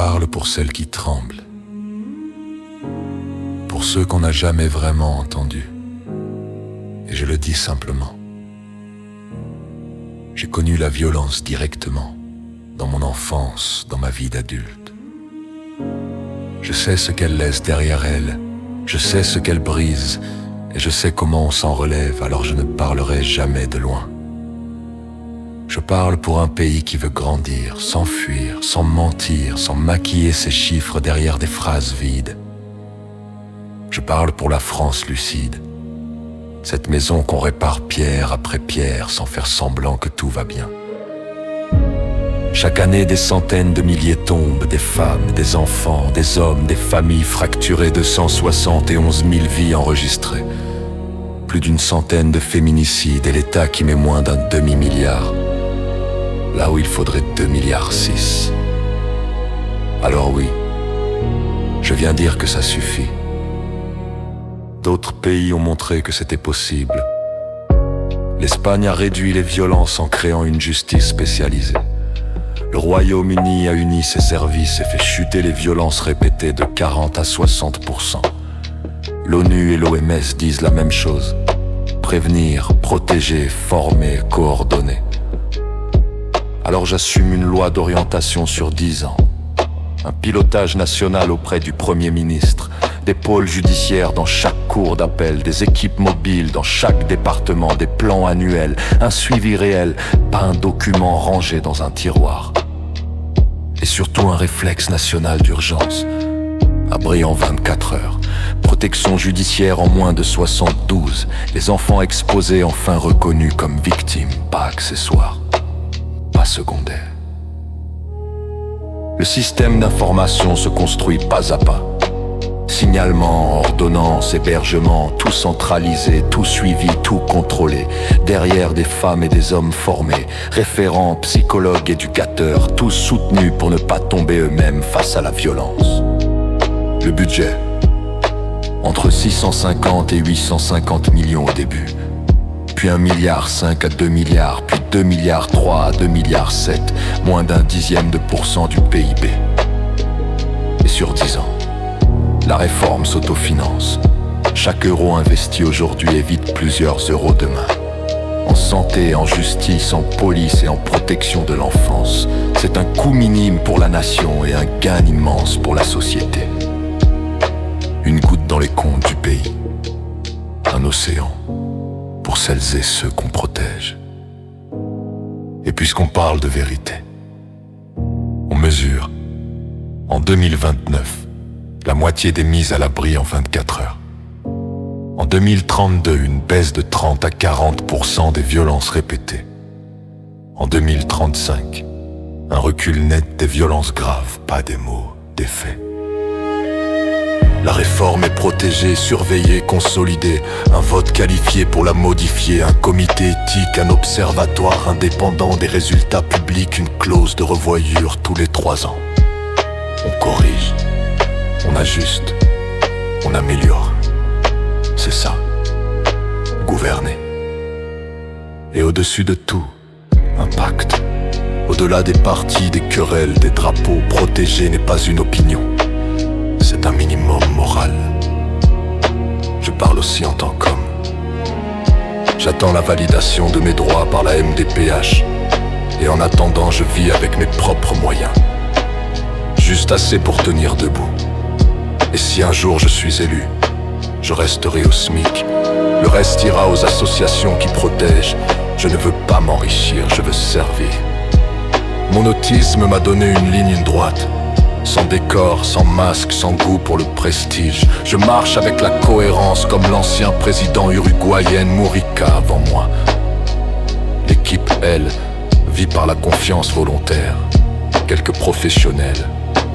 parle pour celles qui tremblent, pour ceux qu'on n'a jamais vraiment entendus. Et je le dis simplement. J'ai connu la violence directement, dans mon enfance, dans ma vie d'adulte. Je sais ce qu'elle laisse derrière elle, je sais ce qu'elle brise, et je sais comment on s'en relève, alors je ne parlerai jamais de loin. Je parle pour un pays qui veut grandir, s'enfuir, sans mentir, sans maquiller ses chiffres derrière des phrases vides. Je parle pour la France lucide, cette maison qu'on répare pierre après pierre sans faire semblant que tout va bien. Chaque année, des centaines de milliers tombent, des femmes, des enfants, des hommes, des familles fracturées, 271 000 vies enregistrées. Plus d'une centaine de féminicides et l'État qui met moins d'un demi-milliard, là où il faudrait 2,6 milliards. Alors oui, je viens dire que ça suffit. D'autres pays ont montré que c'était possible. L'Espagne a réduit les violences en créant une justice spécialisée. Le Royaume-Uni a uni ses services et fait chuter les violences répétées de 40 à 60%. L'ONU et l'OMS disent la même chose. Prévenir, protéger, former, coordonner. Alors j'assume une loi d'orientation sur 10 ans. Un pilotage national auprès du Premier ministre. Des pôles judiciaires dans chaque cour d'appel, des équipes mobiles dans chaque département, des plans annuels, un suivi réel, pas un document rangé dans un tiroir. Et surtout un réflexe national d'urgence, abri en 24 heures, protection judiciaire en moins de 72, les enfants exposés enfin reconnus comme victimes, pas accessoires, pas secondaires. Le système d'information se construit pas à pas. Signalement, ordonnance, hébergement, tout centralisé, tout suivi, tout contrôlé. Derrière des femmes et des hommes formés, référents, psychologues, éducateurs, tous soutenus pour ne pas tomber eux-mêmes face à la violence. Le budget, entre 650 et 850 millions au début, puis 1,5 milliard à 2 milliards, puis 2,3 milliards à 2,7 milliards, moins d'un dixième de % du PIB. Et sur 10 ans, la réforme s'autofinance. Chaque euro investi aujourd'hui évite plusieurs euros demain. En santé, en justice, en police et en protection de l'enfance. C'est un coût minime pour la nation et un gain immense pour la société. Une goutte dans les comptes du pays. Un océan pour celles et ceux qu'on protège. Et puisqu'on parle de vérité, on mesure, en 2029, la moitié des mises à l'abri en 24 heures. En 2032, une baisse de 30 à 40% des violences répétées. En 2035, un recul net des violences graves, pas des mots, des faits. La réforme est protégée, surveillée, consolidée. Un vote qualifié pour la modifier. Un comité éthique, un observatoire indépendant des résultats publics. Une clause de revoyure tous les 3 ans. On corrige, on ajuste, on améliore. C'est ça, gouverner. Et au-dessus de tout, un pacte. Au-delà des partis, des querelles, des drapeaux, protéger n'est pas une opinion. C'est un minimum moral. Je parle aussi en tant qu'homme. J'attends la validation de mes droits par la MDPH. Et en attendant, je vis avec mes propres moyens. Juste assez pour tenir debout. Et si un jour je suis élu, je resterai au SMIC. Le reste ira aux associations qui protègent. Je ne veux pas m'enrichir, je veux servir. Mon autisme m'a donné une ligne droite. Sans décor, sans masque, sans goût pour le prestige. Je marche avec la cohérence comme l'ancien président uruguayen Mujica avant moi. L'équipe, elle, vit par la confiance volontaire. Quelques professionnels,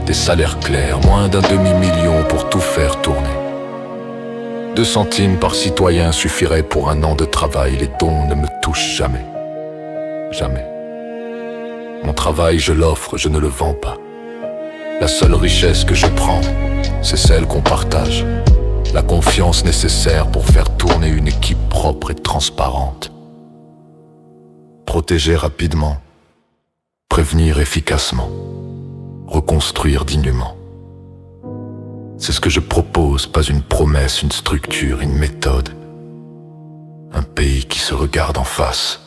des salaires clairs, moins d'un demi-million pour tout faire tourner. 2 centimes par citoyen suffirait pour un an de travail. Les dons ne me touchent jamais. Jamais. Mon travail, je l'offre, je ne le vends pas. La seule richesse que je prends, c'est celle qu'on partage. La confiance nécessaire pour faire tourner une équipe propre et transparente. Protéger rapidement, prévenir efficacement, reconstruire dignement. C'est ce que je propose, pas une promesse, une structure, une méthode. Un pays qui se regarde en face,